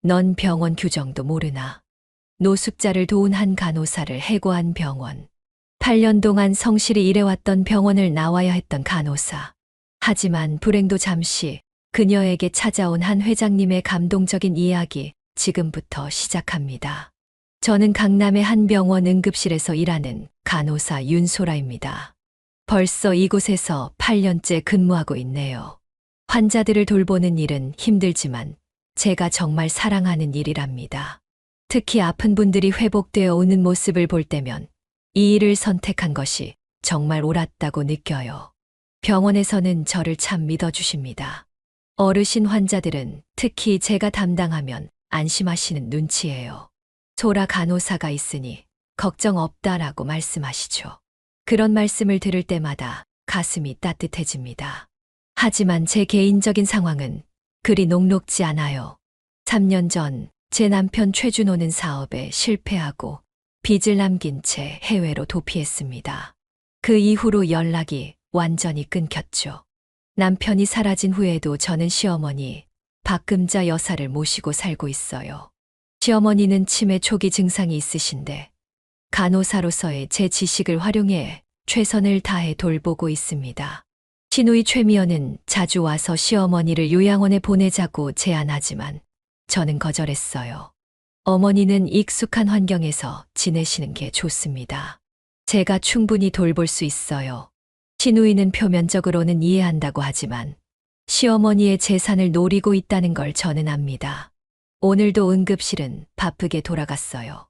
넌 병원 규정도 모르나. 노숙자를 도운 한 간호사를 해고한 병원. 8년 동안 성실히 일해왔던 병원을 나와야 했던 간호사. 하지만 불행도 잠시 그녀에게 찾아온 한 회장님의 감동적인 이야기 지금부터 시작합니다. 저는 강남의 한 병원 응급실에서 일하는 간호사 윤소라입니다. 벌써 이곳에서 8년째 근무하고 있네요. 환자들을 돌보는 일은 힘들지만 제가 정말 사랑하는 일이랍니다. 특히 아픈 분들이 회복되어 오는 모습을 볼 때면 이 일을 선택한 것이 정말 옳았다고 느껴요. 병원에서는 저를 참 믿어주십니다. 어르신 환자들은 특히 제가 담당하면 안심하시는 눈치예요. 소라 간호사가 있으니 걱정 없다라고 말씀하시죠. 그런 말씀을 들을 때마다 가슴이 따뜻해집니다. 하지만 제 개인적인 상황은 그리 녹록지 않아요. 3년 전 제 남편 최준호는 사업에 실패하고 빚을 남긴 채 해외로 도피했습니다. 그 이후로 연락이 완전히 끊겼죠. 남편이 사라진 후에도 저는 시어머니 박금자 여사를 모시고 살고 있어요. 시어머니는 치매 초기 증상이 있으신데 간호사로서의 제 지식을 활용해 최선을 다해 돌보고 있습니다. 시누이 최미연은 자주 와서 시어머니를 요양원에 보내자고 제안하지만 저는 거절했어요. 어머니는 익숙한 환경에서 지내시는 게 좋습니다. 제가 충분히 돌볼 수 있어요. 시누이는 표면적으로는 이해한다고 하지만 시어머니의 재산을 노리고 있다는 걸 저는 압니다. 오늘도 응급실은 바쁘게 돌아갔어요.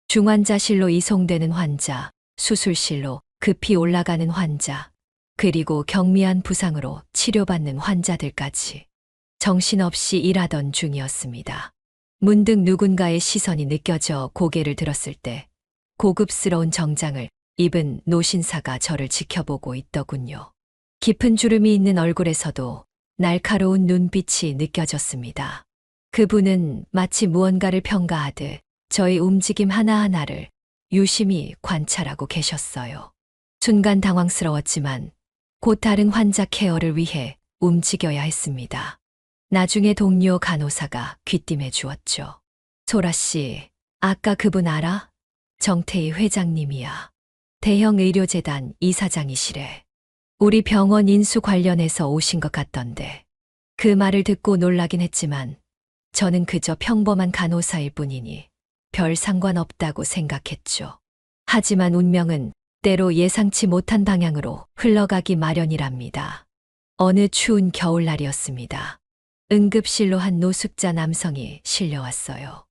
중환자실로 이송되는 환자, 수술실로 급히 올라가는 환자, 그리고 경미한 부상으로 치료받는 환자들까지 정신없이 일하던 중이었습니다. 문득 누군가의 시선이 느껴져 고개를 들었을 때 고급스러운 정장을 입은 노신사가 저를 지켜보고 있더군요. 깊은 주름이 있는 얼굴에서도 날카로운 눈빛이 느껴졌습니다. 그분은 마치 무언가를 평가하듯 저의 움직임 하나하나를 유심히 관찰하고 계셨어요. 순간 당황스러웠지만 곧 다른 환자 케어를 위해 움직여야 했습니다. 나중에 동료 간호사가 귀띔해 주었죠. 소라 씨, 아까 그분 알아? 정태희 회장님이야. 대형 의료재단 이사장이시래. 우리 병원 인수 관련해서 오신 것 같던데. 그 말을 듣고 놀라긴 했지만 저는 그저 평범한 간호사일 뿐이니 별 상관없다고 생각했죠. 하지만 운명은 때로 예상치 못한 방향으로 흘러가기 마련이랍니다. 어느 추운 겨울날이었습니다. 응급실로 한 노숙자 남성이 실려왔어요.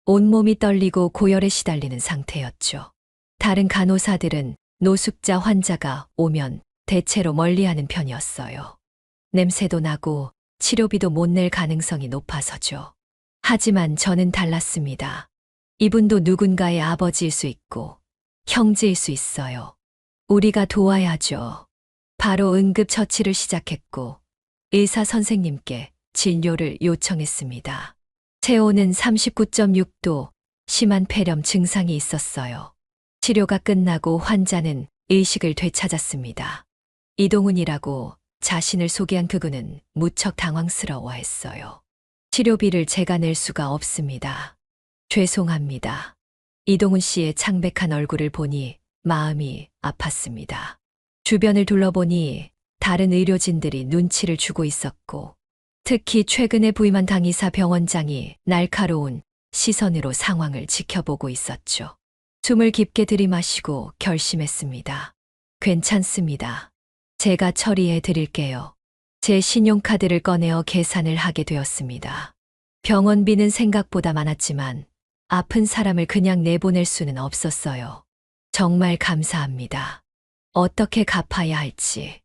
온몸이 떨리고 고열에 시달리는 상태였죠. 다른 간호사들은 노숙자 환자가 오면 대체로 멀리하는 편이었어요. 냄새도 나고 치료비도 못 낼 가능성이 높아서죠. 하지만 저는 달랐습니다. 이분도 누군가의 아버지일 수 있고 형제일 수 있어요. 우리가 도와야죠. 바로 응급처치를 시작했고 의사 선생님께 진료를 요청했습니다. 체온은 39.6도, 심한 폐렴 증상이 있었어요. 치료가 끝나고 환자는 의식을 되찾았습니다. 이동훈이라고 자신을 소개한 그분은 무척 당황스러워했어요. 치료비를 제가 낼 수가 없습니다. 죄송합니다. 이동훈 씨의 창백한 얼굴을 보니 마음이 아팠습니다. 주변을 둘러보니 다른 의료진들이 눈치를 주고 있었고 특히 최근에 부임한 강의사 병원장이 날카로운 시선으로 상황을 지켜보고 있었죠. 숨을 깊게 들이마시고 결심했습니다. 괜찮습니다. 제가 처리해 드릴게요. 제 신용카드를 꺼내어 계산을 하게 되었습니다. 병원비는 생각보다 많았지만 아픈 사람을 그냥 내보낼 수는 없었어요. 정말 감사합니다. 어떻게 갚아야 할지.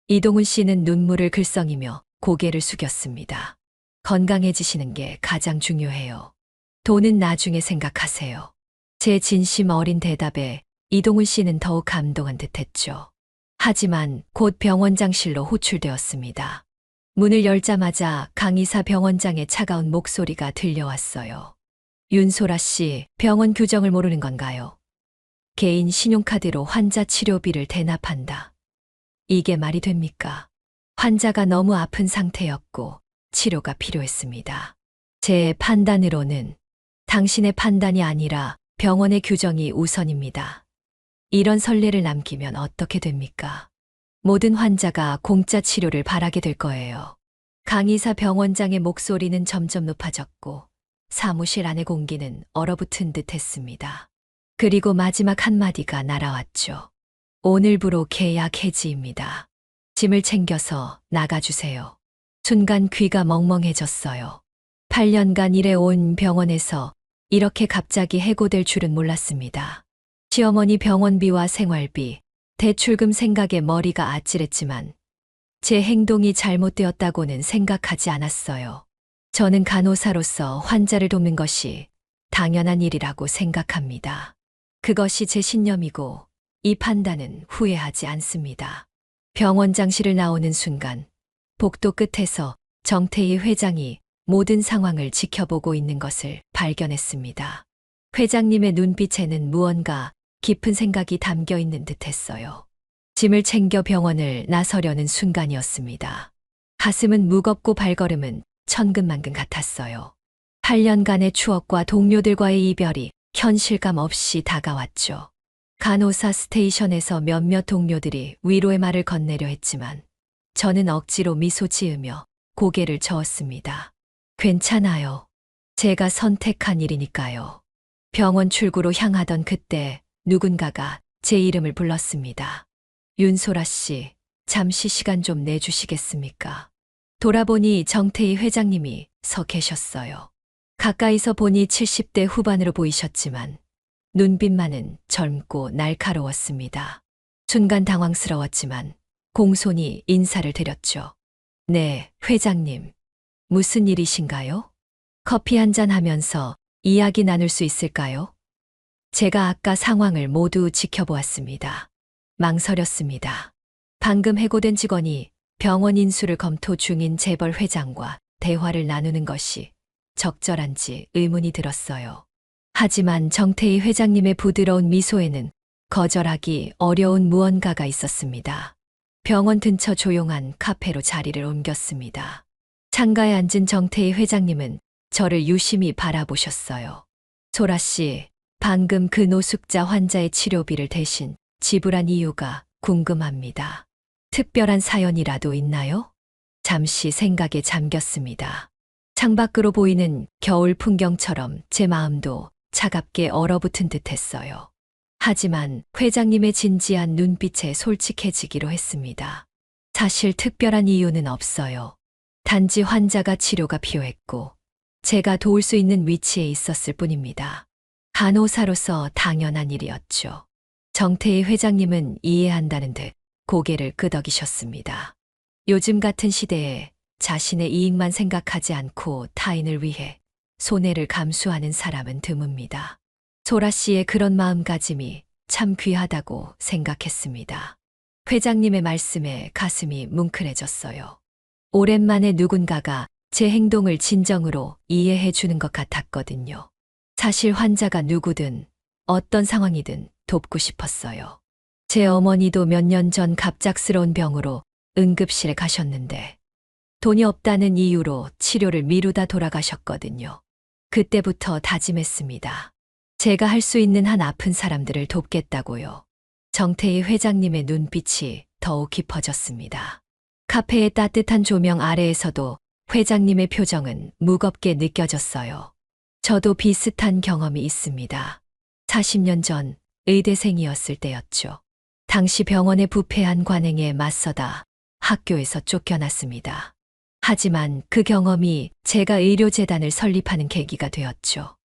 이동훈 씨는 눈물을 글썽이며 고개를 숙였습니다. 건강해지시는 게 가장 중요해요. 돈은 나중에 생각하세요. 제 진심 어린 대답에 이동훈 씨는 더욱 감동한 듯했죠. 하지만 곧 병원장실로 호출되었습니다. 문을 열자마자 강의사 병원장의 차가운 목소리가 들려왔어요. 윤소라 씨, 병원 규정을 모르는 건가요? 개인 신용카드로 환자 치료비를 대납한다. 이게 말이 됩니까? 환자가 너무 아픈 상태였고 치료가 필요했습니다. 제 판단으로는 당신의 판단이 아니라 병원의 규정이 우선입니다. 이런 선례를 남기면 어떻게 됩니까? 모든 환자가 공짜 치료를 바라게 될 거예요. 강의사 병원장의 목소리는 점점 높아졌고 사무실 안의 공기는 얼어붙은 듯 했습니다. 그리고 마지막 한마디가 날아왔죠. 오늘부로 계약 해지입니다. 짐을 챙겨서 나가주세요. 순간 귀가 멍멍해졌어요. 8년간 일해온 병원에서 이렇게 갑자기 해고될 줄은 몰랐습니다. 시어머니 병원비와 생활비, 대출금 생각에 머리가 아찔했지만 제 행동이 잘못되었다고는 생각하지 않았어요. 저는 간호사로서 환자를 돕는 것이 당연한 일이라고 생각합니다. 그것이 제 신념이고 이 판단은 후회하지 않습니다. 병원장실을 나오는 순간 복도 끝에서 정태희 회장이 모든 상황을 지켜보고 있는 것을 발견했습니다. 회장님의 눈빛에는 무언가 깊은 생각이 담겨 있는 듯 했어요. 짐을 챙겨 병원을 나서려는 순간이었습니다. 가슴은 무겁고 발걸음은 천근만근 같았어요. 8년간의 추억과 동료들과의 이별이 현실감 없이 다가왔죠. 간호사 스테이션에서 몇몇 동료들이 위로의 말을 건네려 했지만 저는 억지로 미소 지으며 고개를 저었습니다. 괜찮아요. 제가 선택한 일이니까요. 병원 출구로 향하던 그때 누군가가 제 이름을 불렀습니다. 윤소라 씨, 잠시 시간 좀 내주시겠습니까? 돌아보니 정태희 회장님이 서 계셨어요. 가까이서 보니 70대 후반으로 보이셨지만 눈빛만은 젊고 날카로웠습니다. 순간 당황스러웠지만 공손히 인사를 드렸죠. 네, 회장님. 무슨 일이신가요? 커피 한잔 하면서 이야기 나눌 수 있을까요? 제가 아까 상황을 모두 지켜보았습니다. 망설였습니다. 방금 해고된 직원이 병원 인수를 검토 중인 재벌 회장과 대화를 나누는 것이 적절한지 의문이 들었어요. 하지만 정태희 회장님의 부드러운 미소에는 거절하기 어려운 무언가가 있었습니다. 병원 근처 조용한 카페로 자리를 옮겼습니다. 창가에 앉은 정태희 회장님은 저를 유심히 바라보셨어요. 소라 씨, 방금 그 노숙자 환자의 치료비를 대신 지불한 이유가 궁금합니다. 특별한 사연이라도 있나요? 잠시 생각에 잠겼습니다. 창밖으로 보이는 겨울 풍경처럼 제 마음도 차갑게 얼어붙은 듯 했어요. 하지만 회장님의 진지한 눈빛에 솔직해지기로 했습니다. 사실 특별한 이유는 없어요. 단지 환자가 치료가 필요했고 제가 도울 수 있는 위치에 있었을 뿐입니다. 간호사로서 당연한 일이었죠. 정태희 회장님은 이해한다는 듯 고개를 끄덕이셨습니다. 요즘 같은 시대에 자신의 이익만 생각하지 않고 타인을 위해 손해를 감수하는 사람은 드뭅니다. 소라 씨의 그런 마음가짐이 참 귀하다고 생각했습니다. 회장님의 말씀에 가슴이 뭉클해졌어요. 오랜만에 누군가가 제 행동을 진정으로 이해해 주는 것 같았거든요. 사실 환자가 누구든 어떤 상황이든 돕고 싶었어요. 제 어머니도 몇 년 전 갑작스러운 병으로 응급실에 가셨는데 돈이 없다는 이유로 치료를 미루다 돌아가셨거든요. 그때부터 다짐했습니다. 제가 할 수 있는 한 아픈 사람들을 돕겠다고요. 정태희 회장님의 눈빛이 더욱 깊어졌습니다. 카페의 따뜻한 조명 아래에서도 회장님의 표정은 무겁게 느껴졌어요. 저도 비슷한 경험이 있습니다. 40년 전 의대생이었을 때였죠. 당시 병원의 부패한 관행에 맞서다 학교에서 쫓겨났습니다. 하지만 그 경험이 제가 의료재단을 설립하는 계기가 되었죠.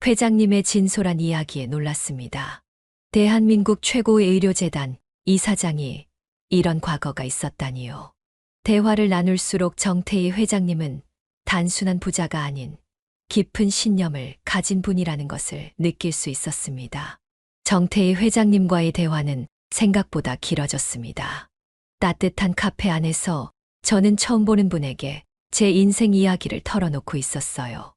회장님의 진솔한 이야기에 놀랐습니다. 대한민국 최고의 의료재단 이사장이 이런 과거가 있었다니요. 대화를 나눌수록 정태희 회장님은 단순한 부자가 아닌 깊은 신념을 가진 분이라는 것을 느낄 수 있었습니다. 정태희 회장님과의 대화는 생각보다 길어졌습니다. 따뜻한 카페 안에서 저는 처음 보는 분에게 제 인생 이야기를 털어놓고 있었어요.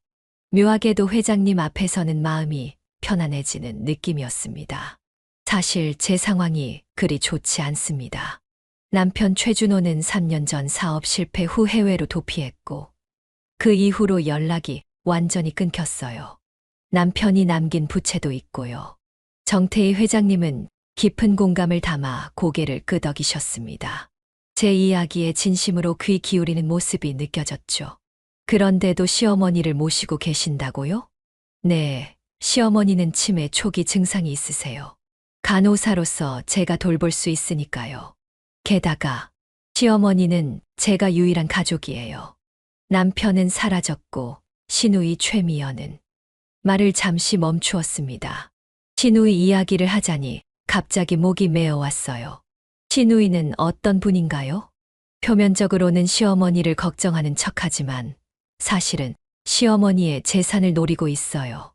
묘하게도 회장님 앞에서는 마음이 편안해지는 느낌이었습니다. 사실 제 상황이 그리 좋지 않습니다. 남편 최준호는 3년 전 사업 실패 후 해외로 도피했고 그 이후로 연락이 완전히 끊겼어요. 남편이 남긴 부채도 있고요. 정태희 회장님은 깊은 공감을 담아 고개를 끄덕이셨습니다. 제 이야기에 진심으로 귀 기울이는 모습이 느껴졌죠. 그런데도 시어머니를 모시고 계신다고요? 네, 시어머니는 치매 초기 증상이 있으세요. 간호사로서 제가 돌볼 수 있으니까요. 게다가 시어머니는 제가 유일한 가족이에요. 남편은 사라졌고 시누이 최미연은 말을 잠시 멈추었습니다. 시누이 이야기를 하자니 갑자기 목이 메어왔어요. 시누이는 어떤 분인가요? 표면적으로는 시어머니를 걱정하는 척하지만 사실은 시어머니의 재산을 노리고 있어요.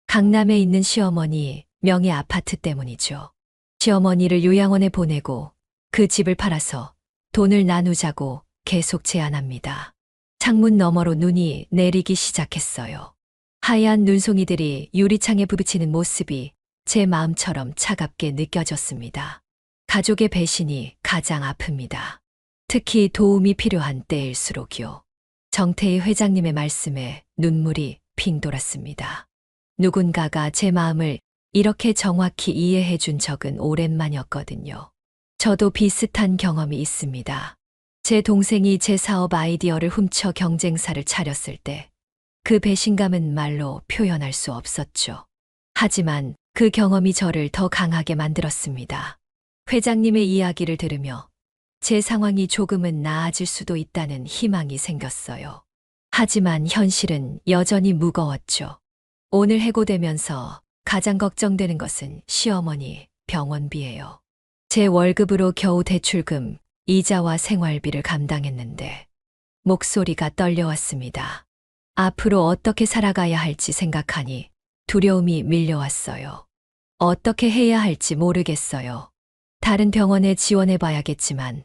강남에 있는 시어머니 명의 아파트 때문이죠. 시어머니를 요양원에 보내고 그 집을 팔아서 돈을 나누자고 계속 제안합니다. 창문 너머로 눈이 내리기 시작했어요. 하얀 눈송이들이 유리창에 부비치는 모습이 제 마음처럼 차갑게 느껴졌습니다. 가족의 배신이 가장 아픕니다. 특히 도움이 필요한 때일수록요. 정태희 회장님의 말씀에 눈물이 핑 돌았습니다. 누군가가 제 마음을 이렇게 정확히 이해해 준 적은 오랜만이었거든요. 저도 비슷한 경험이 있습니다. 제 동생이 제 사업 아이디어를 훔쳐 경쟁사를 차렸을 때 그 배신감은 말로 표현할 수 없었죠. 하지만 그 경험이 저를 더 강하게 만들었습니다. 회장님의 이야기를 들으며 제 상황이 조금은 나아질 수도 있다는 희망이 생겼어요. 하지만 현실은 여전히 무거웠죠. 오늘 해고되면서 가장 걱정되는 것은 시어머니 병원비예요. 제 월급으로 겨우 대출금, 이자와 생활비를 감당했는데 목소리가 떨려왔습니다. 앞으로 어떻게 살아가야 할지 생각하니 두려움이 밀려왔어요. 어떻게 해야 할지 모르겠어요. 다른 병원에 지원해봐야겠지만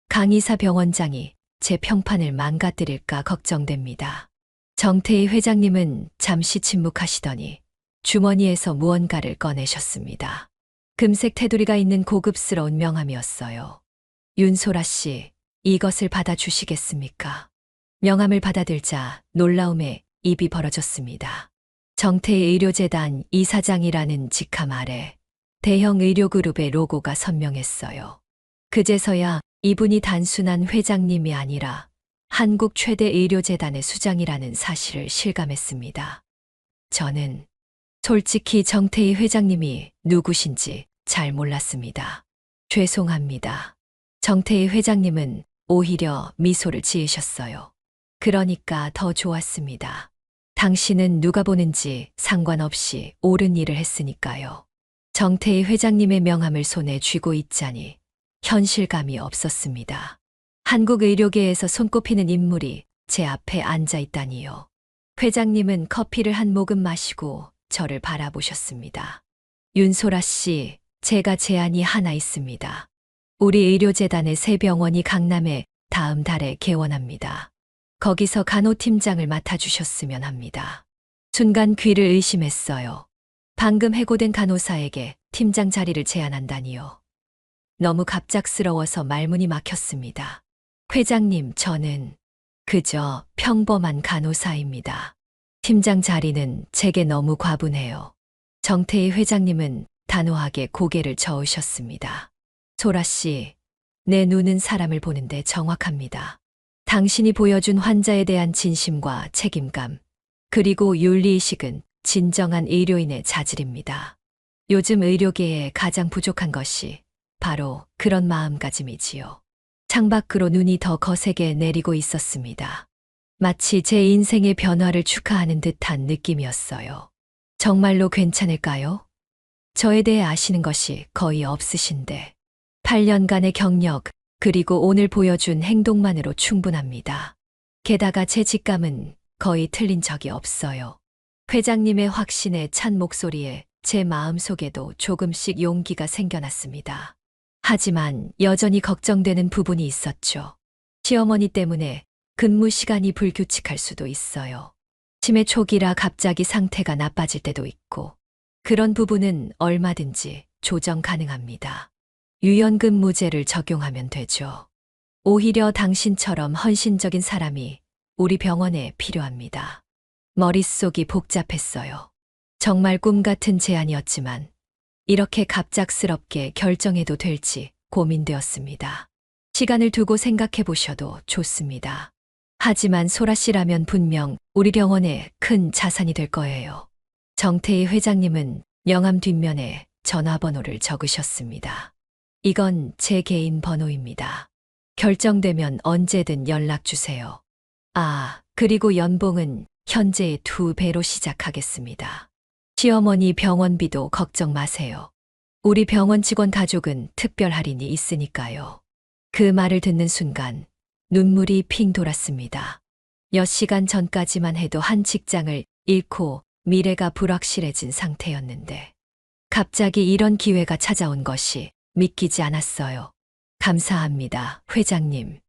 강의사 병원장이 제 평판을 망가뜨릴까 걱정됩니다. 정태희 회장님은 잠시 침묵하시더니 주머니에서 무언가를 꺼내셨습니다. 금색 테두리가 있는 고급스러운 명함이었어요. 윤소라 씨, 이것을 받아주시겠습니까? 명함을 받아들자 놀라움에 입이 벌어졌습니다. 정태희 의료재단 이사장이라는 직함 아래 대형 의료그룹의 로고가 선명했어요. 그제서야 이분이 단순한 회장님이 아니라 한국 최대 의료재단의 수장이라는 사실을 실감했습니다. 저는 솔직히 정태희 회장님이 누구신지 잘 몰랐습니다. 죄송합니다. 정태희 회장님은 오히려 미소를 지으셨어요. 그러니까 더 좋았습니다. 당신은 누가 보는지 상관없이 옳은 일을 했으니까요. 정태희 회장님의 명함을 손에 쥐고 있자니 현실감이 없었습니다. 한국 의료계에서 손꼽히는 인물이 제 앞에 앉아 있다니요. 회장님은 커피를 한 모금 마시고 저를 바라보셨습니다. 윤소라 씨, 제가 제안이 하나 있습니다. 우리 의료재단의 새 병원이 강남에 다음 달에 개원합니다. 거기서 간호팀장을 맡아주셨으면 합니다. 순간 귀를 의심했어요. 방금 해고된 간호사에게 팀장 자리를 제안한다니요. 너무 갑작스러워서 말문이 막혔습니다. 회장님, 저는 그저 평범한 간호사입니다. 팀장 자리는 제게 너무 과분해요. 정태희 회장님은 단호하게 고개를 저으셨습니다. 소라 씨, 내 눈은 사람을 보는데 정확합니다. 당신이 보여준 환자에 대한 진심과 책임감, 그리고 윤리의식은 진정한 의료인의 자질입니다. 요즘 의료계에 가장 부족한 것이 바로 그런 마음가짐이지요. 창밖으로 눈이 더 거세게 내리고 있었습니다. 마치 제 인생의 변화를 축하하는 듯한 느낌이었어요. 정말로 괜찮을까요? 저에 대해 아시는 것이 거의 없으신데 8년간의 경력, 그리고 오늘 보여준 행동만으로 충분합니다. 게다가 제 직감은 거의 틀린 적이 없어요. 회장님의 확신에 찬 목소리에 제 마음속에도 조금씩 용기가 생겨났습니다. 하지만 여전히 걱정되는 부분이 있었죠. 시어머니 때문에 근무 시간이 불규칙할 수도 있어요. 치매 초기라 갑자기 상태가 나빠질 때도 있고, 그런 부분은 얼마든지 조정 가능합니다. 유연근무제를 적용하면 되죠. 오히려 당신처럼 헌신적인 사람이 우리 병원에 필요합니다. 머릿속이 복잡했어요. 정말 꿈 같은 제안이었지만 이렇게 갑작스럽게 결정해도 될지 고민되었습니다. 시간을 두고 생각해 보셔도 좋습니다. 하지만 소라 씨라면 분명 우리 병원에 큰 자산이 될 거예요. 정태희 회장님은 명함 뒷면에 전화번호를 적으셨습니다. 이건 제 개인 번호입니다. 결정되면 언제든 연락 주세요. 아, 그리고 연봉은 현재의 2배로 시작하겠습니다. 시어머니 병원비도 걱정 마세요. 우리 병원 직원 가족은 특별 할인이 있으니까요. 그 말을 듣는 순간 눈물이 핑 돌았습니다. 몇 시간 전까지만 해도 한 직장을 잃고 미래가 불확실해진 상태였는데 갑자기 이런 기회가 찾아온 것이 믿기지 않았어요. 감사합니다, 회장님.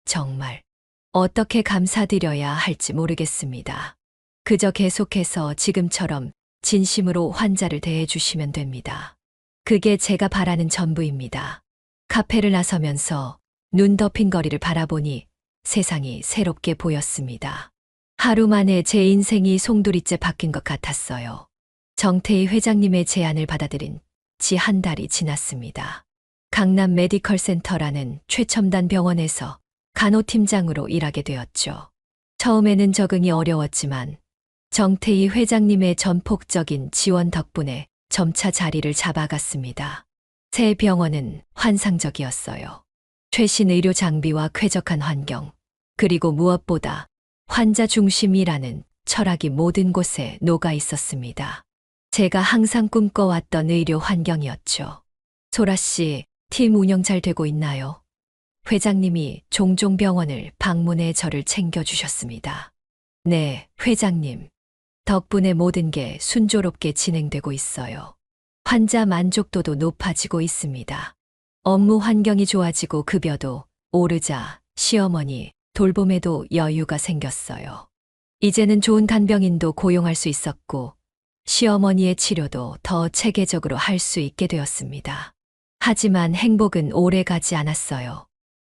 정말 어떻게 감사드려야 할지 모르겠습니다. 그저 계속해서 지금처럼 진심으로 환자를 대해주시면 됩니다. 그게 제가 바라는 전부입니다. 카페를 나서면서 눈 덮인 거리를 바라보니 세상이 새롭게 보였습니다. 하루 만에 제 인생이 송두리째 바뀐 것 같았어요. 정태희 회장님의 제안을 받아들인 지 한 달이 지났습니다. 강남 메디컬 센터라는 최첨단 병원에서 간호팀장으로 일하게 되었죠. 처음에는 적응이 어려웠지만 정태희 회장님의 전폭적인 지원 덕분에 점차 자리를 잡아갔습니다. 새 병원은 환상적이었어요. 최신 의료 장비와 쾌적한 환경, 그리고 무엇보다 환자 중심이라는 철학이 모든 곳에 녹아 있었습니다. 제가 항상 꿈꿔왔던 의료 환경이었죠. 소라 씨, 팀 운영 잘 되고 있나요? 회장님이 종종 병원을 방문해 저를 챙겨주셨습니다. 네, 회장님. 덕분에 모든 게 순조롭게 진행되고 있어요. 환자 만족도도 높아지고 있습니다. 업무 환경이 좋아지고 급여도 오르자 시어머니 돌봄에도 여유가 생겼어요. 이제는 좋은 간병인도 고용할 수 있었고 시어머니의 치료도 더 체계적으로 할 수 있게 되었습니다. 하지만 행복은 오래 가지 않았어요.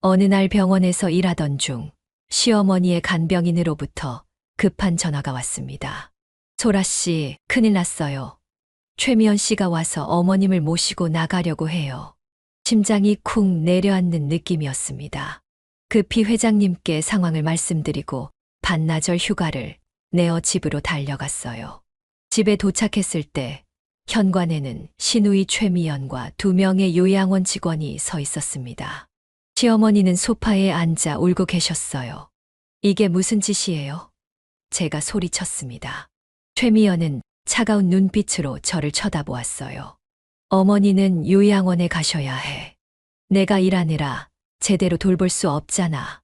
어느 날 병원에서 일하던 중 시어머니의 간병인으로부터 급한 전화가 왔습니다. 소라 씨, 큰일 났어요. 최미연 씨가 와서 어머님을 모시고 나가려고 해요. 심장이 쿵 내려앉는 느낌이었습니다. 급히 회장님께 상황을 말씀드리고 반나절 휴가를 내어 집으로 달려갔어요. 집에 도착했을 때 현관에는 신우이 최미연과 2명의 요양원 직원이 서 있었습니다. 시어머니는 소파에 앉아 울고 계셨어요. 이게 무슨 짓이에요? 제가 소리쳤습니다. 최미연은 차가운 눈빛으로 저를 쳐다보았어요. 어머니는 요양원에 가셔야 해. 내가 일하느라 제대로 돌볼 수 없잖아.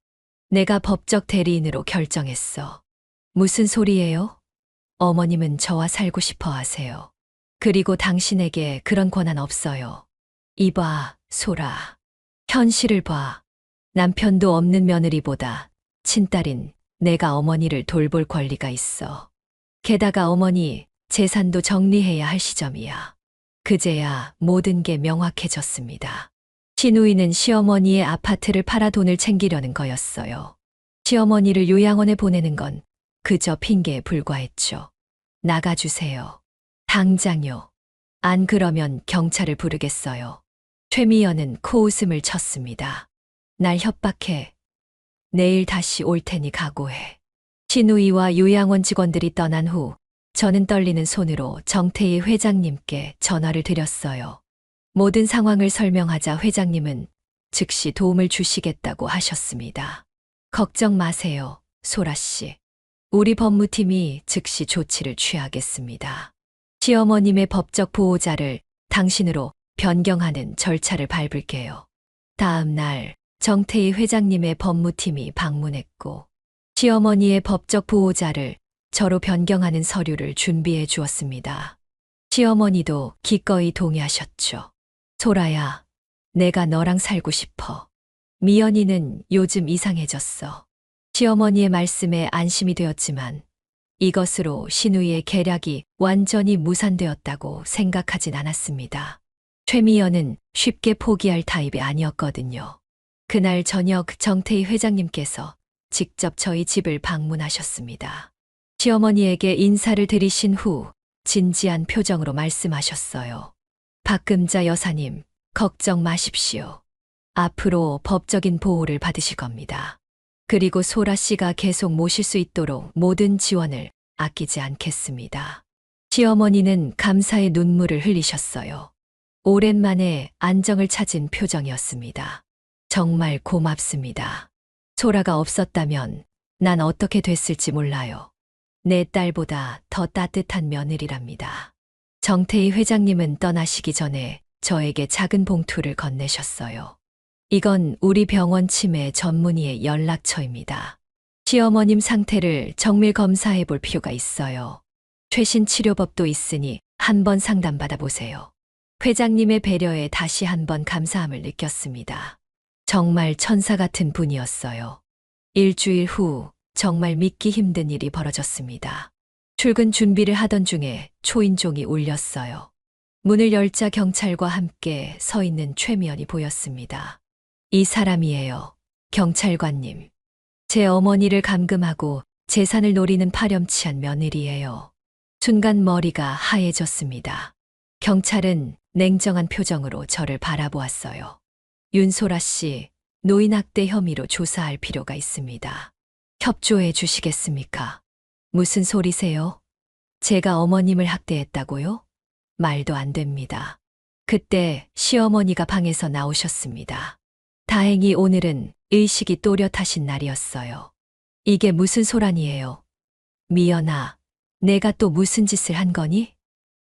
내가 법적 대리인으로 결정했어. 무슨 소리예요? 어머님은 저와 살고 싶어 하세요. 그리고 당신에게 그런 권한 없어요. 이봐, 소라. 현실을 봐. 남편도 없는 며느리보다 친딸인 내가 어머니를 돌볼 권리가 있어. 게다가 어머니 재산도 정리해야 할 시점이야. 그제야 모든 게 명확해졌습니다. 신우이는 시어머니의 아파트를 팔아 돈을 챙기려는 거였어요. 시어머니를 요양원에 보내는 건 그저 핑계에 불과했죠. 나가주세요. 당장요. 안 그러면 경찰을 부르겠어요. 최미연은 코웃음을 쳤습니다. 날 협박해. 내일 다시 올 테니 각오해. 신우이와 요양원 직원들이 떠난 후 저는 떨리는 손으로 정태희 회장님께 전화를 드렸어요. 모든 상황을 설명하자 회장님은 즉시 도움을 주시겠다고 하셨습니다. 걱정 마세요, 소라 씨. 우리 법무팀이 즉시 조치를 취하겠습니다. 시어머님의 법적 보호자를 당신으로 변경하는 절차를 밟을게요. 다음 날 정태희 회장님의 법무팀이 방문했고 시어머니의 법적 보호자를 저로 변경하는 서류를 준비해 주었습니다. 시어머니도 기꺼이 동의하셨죠. 소라야, 내가 너랑 살고 싶어. 미연이는 요즘 이상해졌어. 시어머니의 말씀에 안심이 되었지만 이것으로 신우이의 계략이 완전히 무산되었다고 생각하진 않았습니다. 최미연은 쉽게 포기할 타입이 아니었거든요. 그날 저녁 정태희 회장님께서 직접 저희 집을 방문하셨습니다. 시어머니에게 인사를 드리신 후 진지한 표정으로 말씀하셨어요. 박금자 여사님, 걱정 마십시오. 앞으로 법적인 보호를 받으실 겁니다. 그리고 소라 씨가 계속 모실 수 있도록 모든 지원을 아끼지 않겠습니다. 시어머니는 감사의 눈물을 흘리셨어요. 오랜만에 안정을 찾은 표정이었습니다. 정말 고맙습니다. 소라가 없었다면 난 어떻게 됐을지 몰라요. 내 딸보다 더 따뜻한 며느리랍니다. 정태희 회장님은 떠나시기 전에 저에게 작은 봉투를 건네셨어요. 이건 우리 병원 치매 전문의의 연락처입니다. 시어머님 상태를 정밀 검사해 볼 필요가 있어요. 최신 치료법도 있으니 한번 상담받아 보세요. 회장님의 배려에 다시 한번 감사함을 느꼈습니다. 정말 천사 같은 분이었어요. 일주일 후 정말 믿기 힘든 일이 벌어졌습니다. 출근 준비를 하던 중에 초인종이 울렸어요. 문을 열자 경찰과 함께 서 있는 최미연이 보였습니다. 이 사람이에요. 경찰관님. 제 어머니를 감금하고 재산을 노리는 파렴치한 며느리예요. 순간 머리가 하얘졌습니다. 경찰은 냉정한 표정으로 저를 바라보았어요. 윤소라 씨, 노인학대 혐의로 조사할 필요가 있습니다. 협조해 주시겠습니까? 무슨 소리세요? 제가 어머님을 학대했다고요? 말도 안 됩니다. 그때 시어머니가 방에서 나오셨습니다. 다행히 오늘은 의식이 또렷하신 날이었어요. 이게 무슨 소란이에요? 미연아, 내가 또 무슨 짓을 한 거니?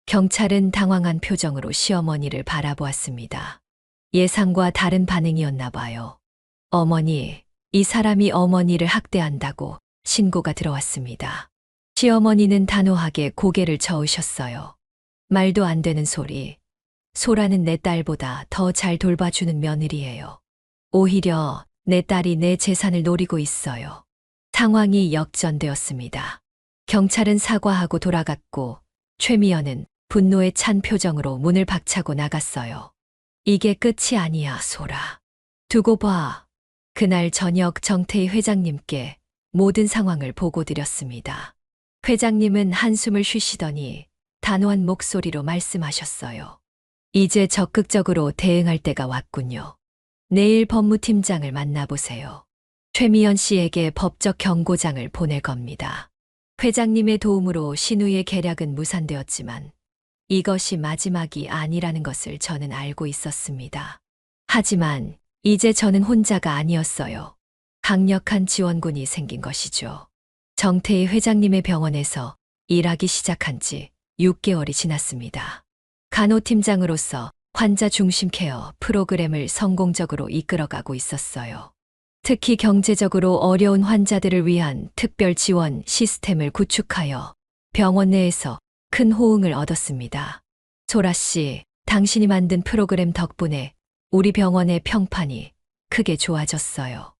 경찰은 당황한 표정으로 시어머니를 바라보았습니다. 예상과 다른 반응이었나 봐요. 어머니, 이 사람이 어머니를 학대한다고 신고가 들어왔습니다. 시어머니는 단호하게 고개를 저으셨어요. 말도 안 되는 소리. 소라는 내 딸보다 더 잘 돌봐주는 며느리예요. 오히려 내 딸이 내 재산을 노리고 있어요. 상황이 역전되었습니다. 경찰은 사과하고 돌아갔고 최미연은 분노에 찬 표정으로 문을 박차고 나갔어요. 이게 끝이 아니야, 소라. 두고 봐. 그날 저녁 정태희 회장님께 모든 상황을 보고드렸습니다. 회장님은 한숨을 쉬시더니 단호한 목소리로 말씀하셨어요. 이제 적극적으로 대응할 때가 왔군요. 내일 법무팀장을 만나보세요. 최미연 씨에게 법적 경고장을 보낼 겁니다. 회장님의 도움으로 신우의 계략은 무산되었지만 이것이 마지막이 아니라는 것을 저는 알고 있었습니다. 하지만 이제 저는 혼자가 아니었어요. 강력한 지원군이 생긴 것이죠. 정태희 회장님의 병원에서 일하기 시작한 지 6개월이 지났습니다. 간호팀장으로서 환자 중심 케어 프로그램을 성공적으로 이끌어가고 있었어요. 특히 경제적으로 어려운 환자들을 위한 특별 지원 시스템을 구축하여 병원 내에서 큰 호응을 얻었습니다. 소라 씨, 당신이 만든 프로그램 덕분에 우리 병원의 평판이 크게 좋아졌어요.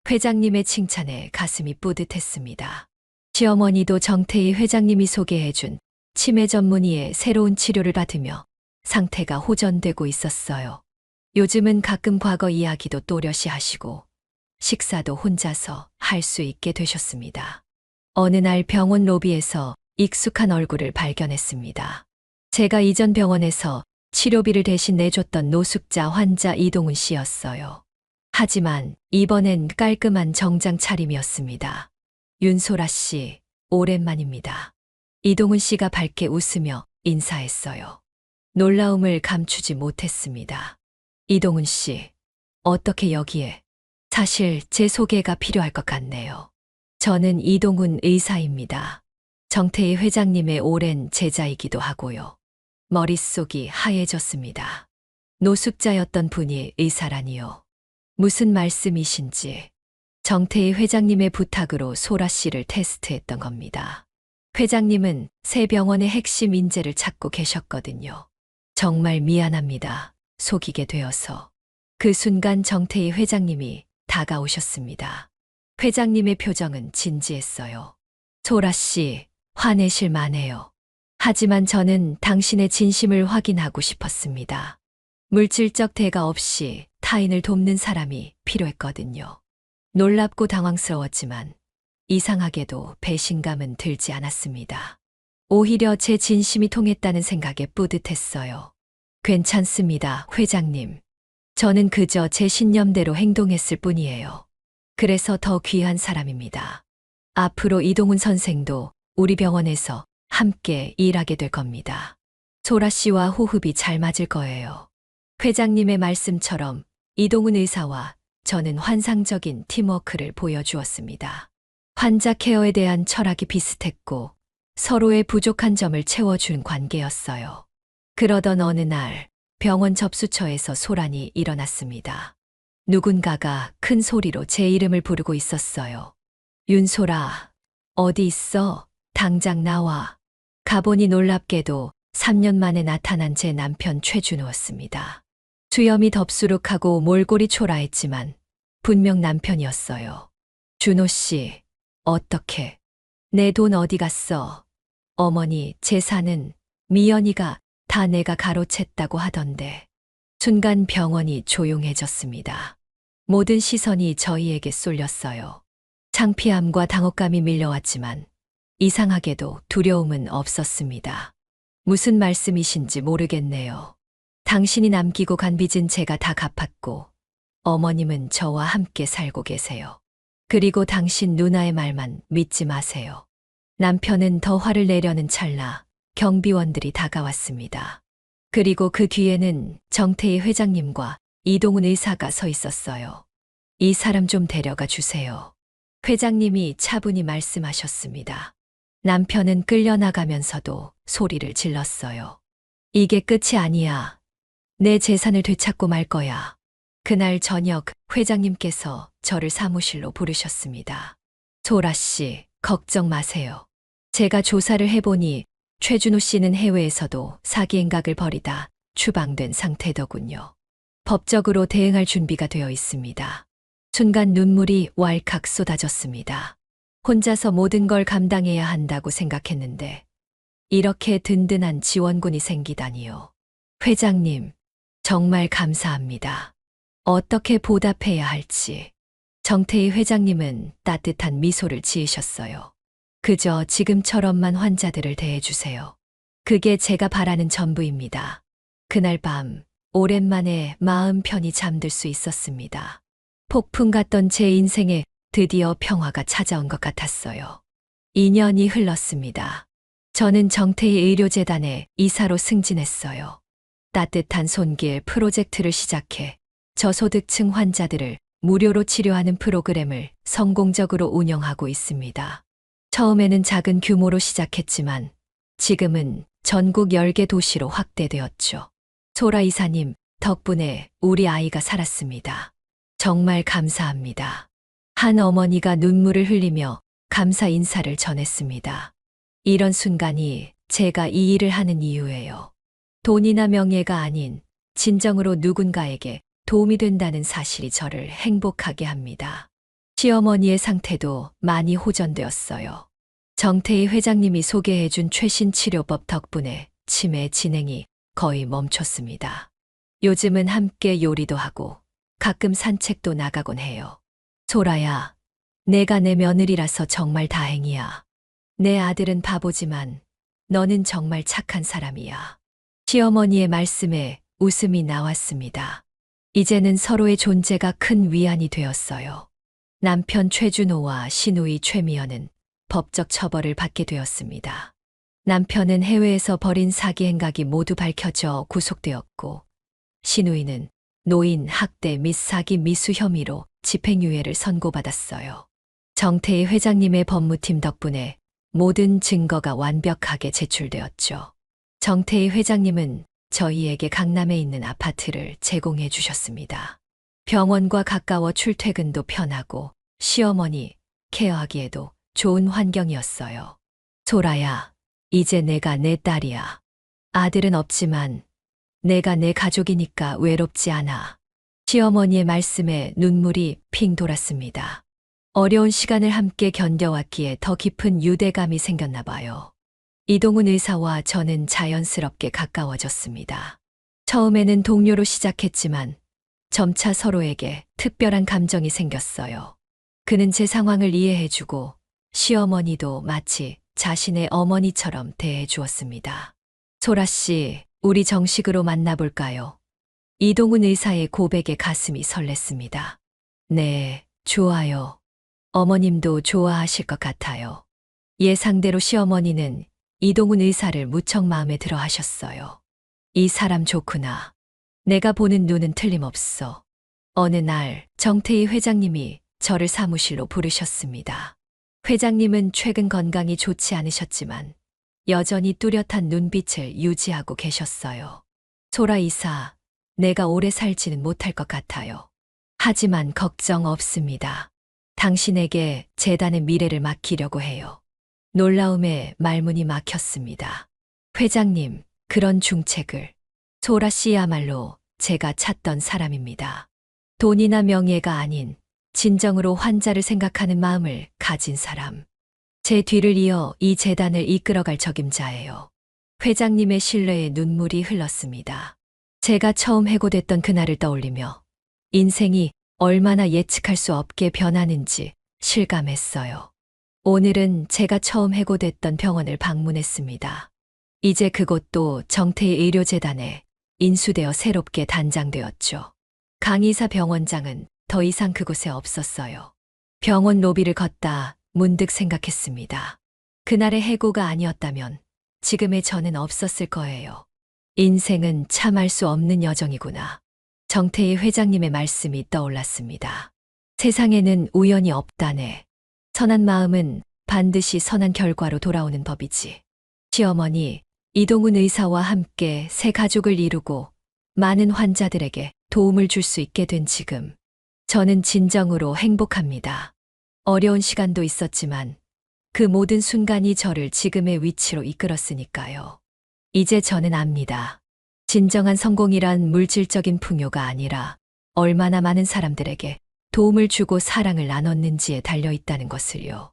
회장님의 칭찬에 가슴이 뿌듯했습니다. 시어머니도 정태희 회장님이 소개해준 치매 전문의의 새로운 치료를 받으며 상태가 호전되고 있었어요. 요즘은 가끔 과거 이야기도 또렷이 하시고 식사도 혼자서 할 수 있게 되셨습니다. 어느 날 병원 로비에서 익숙한 얼굴을 발견했습니다. 제가 이전 병원에서 치료비를 대신 내줬던 노숙자 환자 이동훈 씨였어요. 하지만 이번엔 깔끔한 정장 차림이었습니다. 윤소라 씨, 오랜만입니다. 이동훈 씨가 밝게 웃으며 인사했어요. 놀라움을 감추지 못했습니다. 이동훈 씨, 어떻게 여기에? 사실 제 소개가 필요할 것 같네요. 저는 이동훈 의사입니다. 정태희 회장님의 오랜 제자이기도 하고요. 머릿속이 하얘졌습니다. 노숙자였던 분이 의사라니요. 무슨 말씀이신지. 정태희 회장님의 부탁으로 소라 씨를 테스트했던 겁니다. 회장님은 새 병원의 핵심 인재를 찾고 계셨거든요. 정말 미안합니다. 속이게 되어서. 그 순간 정태희 회장님이 다가오셨습니다. 회장님의 표정은 진지했어요. 소라 씨, 화내실 만해요. 하지만 저는 당신의 진심을 확인하고 싶었습니다. 물질적 대가 없이 타인을 돕는 사람이 필요했거든요. 놀랍고 당황스러웠지만 이상하게도 배신감은 들지 않았습니다. 오히려 제 진심이 통했다는 생각에 뿌듯했어요. 괜찮습니다, 회장님. 저는 그저 제 신념대로 행동했을 뿐이에요. 그래서 더 귀한 사람입니다. 앞으로 이동훈 선생도 우리 병원에서 함께 일하게 될 겁니다. 소라 씨와 호흡이 잘 맞을 거예요. 회장님의 말씀처럼 이동훈 의사와 저는 환상적인 팀워크를 보여주었습니다. 환자 케어에 대한 철학이 비슷했고 서로의 부족한 점을 채워준 관계였어요. 그러던 어느 날 병원 접수처에서 소란이 일어났습니다. 누군가가 큰 소리로 제 이름을 부르고 있었어요. 윤소라, 어디 있어? 당장 나와. 가보니 놀랍게도 3년 만에 나타난 제 남편 최준호였습니다. 수염이 덥수룩하고 몰골이 초라했지만 분명 남편이었어요. 준호 씨, 어떻게? 내 돈 어디 갔어? 어머니, 재산은 미연이가 다 내가 가로챘다고 하던데. 순간 병원이 조용해졌습니다. 모든 시선이 저희에게 쏠렸어요. 창피함과 당혹감이 밀려왔지만 이상하게도 두려움은 없었습니다. 무슨 말씀이신지 모르겠네요. 당신이 남기고 간 빚은 제가 다 갚았고 어머님은 저와 함께 살고 계세요. 그리고 당신 누나의 말만 믿지 마세요. 남편은 더 화를 내려는 찰나 경비원들이 다가왔습니다. 그리고 그 뒤에는 정태희 회장님과 이동훈 의사가 서 있었어요. 이 사람 좀 데려가 주세요. 회장님이 차분히 말씀하셨습니다. 남편은 끌려나가면서도 소리를 질렀어요. 이게 끝이 아니야. 내 재산을 되찾고 말 거야. 그날 저녁 회장님께서 저를 사무실로 부르셨습니다. 소라 씨, 걱정 마세요. 제가 조사를 해보니 최준호 씨는 해외에서도 사기 행각을 벌이다 추방된 상태더군요. 법적으로 대응할 준비가 되어 있습니다. 순간 눈물이 왈칵 쏟아졌습니다. 혼자서 모든 걸 감당해야 한다고 생각했는데 이렇게 든든한 지원군이 생기다니요. 회장님, 정말 감사합니다. 어떻게 보답해야 할지. 정태희 회장님은 따뜻한 미소를 지으셨어요. 그저 지금처럼만 환자들을 대해주세요. 그게 제가 바라는 전부입니다. 그날 밤 오랜만에 마음 편히 잠들 수 있었습니다. 폭풍 같던 제 인생에 드디어 평화가 찾아온 것 같았어요. 2년이 흘렀습니다. 저는 정태희 의료재단의 이사로 승진했어요. 따뜻한 손길 프로젝트를 시작해 저소득층 환자들을 무료로 치료하는 프로그램을 성공적으로 운영하고 있습니다. 처음에는 작은 규모로 시작했지만 지금은 전국 10개 도시로 확대되었죠. 소라 이사님 덕분에 우리 아이가 살았습니다. 정말 감사합니다. 한 어머니가 눈물을 흘리며 감사 인사를 전했습니다. 이런 순간이 제가 이 일을 하는 이유예요. 돈이나 명예가 아닌 진정으로 누군가에게 도움이 된다는 사실이 저를 행복하게 합니다. 시어머니의 상태도 많이 호전되었어요. 정태희 회장님이 소개해준 최신 치료법 덕분에 치매 진행이 거의 멈췄습니다. 요즘은 함께 요리도 하고 가끔 산책도 나가곤 해요. 소라야, 내가 내 며느리라서 정말 다행이야. 내 아들은 바보지만 너는 정말 착한 사람이야. 시어머니의 말씀에 웃음이 나왔습니다. 이제는 서로의 존재가 큰 위안이 되었어요. 남편 최준호와 시누이 최미연은 법적 처벌을 받게 되었습니다. 남편은 해외에서 벌인 사기 행각이 모두 밝혀져 구속되었고 시누이는 노인 학대 및 사기 미수 혐의로 집행유예를 선고받았어요. 정태희 회장님의 법무팀 덕분에 모든 증거가 완벽하게 제출되었죠. 정태희 회장님은 저희에게 강남에 있는 아파트를 제공해 주셨습니다. 병원과 가까워 출퇴근도 편하고 시어머니 케어하기에도 좋은 환경이었어요. 소라야, 이제 내가 내 딸이야. 아들은 없지만 내가 내 가족이니까 외롭지 않아. 시어머니의 말씀에 눈물이 핑 돌았습니다. 어려운 시간을 함께 견뎌왔기에 더 깊은 유대감이 생겼나 봐요. 이동훈 의사와 저는 자연스럽게 가까워졌습니다. 처음에는 동료로 시작했지만 점차 서로에게 특별한 감정이 생겼어요. 그는 제 상황을 이해해주고 시어머니도 마치 자신의 어머니처럼 대해 주었습니다. 소라 씨, 우리 정식으로 만나볼까요? 이동훈 의사의 고백에 가슴이 설렜습니다. 네, 좋아요. 어머님도 좋아하실 것 같아요. 예상대로 시어머니는 이동훈 의사를 무척 마음에 들어 하셨어요. 이 사람 좋구나. 내가 보는 눈은 틀림없어. 어느 날 정태희 회장님이 저를 사무실로 부르셨습니다. 회장님은 최근 건강이 좋지 않으셨지만 여전히 뚜렷한 눈빛을 유지하고 계셨어요. 소라 이사, 내가 오래 살지는 못할 것 같아요. 하지만 걱정 없습니다. 당신에게 재단의 미래를 맡기려고 해요. 놀라움에 말문이 막혔습니다. 회장님, 그런 중책을. 소라 씨야말로 제가 찾던 사람입니다. 돈이나 명예가 아닌 진정으로 환자를 생각하는 마음을 가진 사람. 제 뒤를 이어 이 재단을 이끌어갈 적임자예요. 회장님의 신뢰에 눈물이 흘렀습니다. 제가 처음 해고됐던 그날을 떠올리며 인생이 얼마나 예측할 수 없게 변하는지 실감했어요. 오늘은 제가 처음 해고됐던 병원을 방문했습니다. 이제 그곳도 정태희 의료재단에 인수되어 새롭게 단장되었죠. 강의사 병원장은 더 이상 그곳에 없었어요. 병원 로비를 걷다 문득 생각했습니다. 그날의 해고가 아니었다면 지금의 저는 없었을 거예요. 인생은 참을 수 없는 여정이구나. 정태희 회장님의 말씀이 떠올랐습니다. 세상에는 우연이 없다네. 선한 마음은 반드시 선한 결과로 돌아오는 법이지. 시어머니, 이동훈 의사와 함께 새 가족을 이루고 많은 환자들에게 도움을 줄 수 있게 된 지금, 저는 진정으로 행복합니다. 어려운 시간도 있었지만 그 모든 순간이 저를 지금의 위치로 이끌었으니까요. 이제 저는 압니다. 진정한 성공이란 물질적인 풍요가 아니라 얼마나 많은 사람들에게 도움을 주고 사랑을 나눴는지에 달려 있다는 것을요.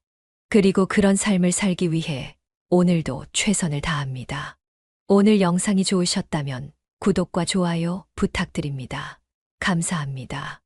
그리고 그런 삶을 살기 위해 오늘도 최선을 다합니다. 오늘 영상이 좋으셨다면 구독과 좋아요 부탁드립니다. 감사합니다.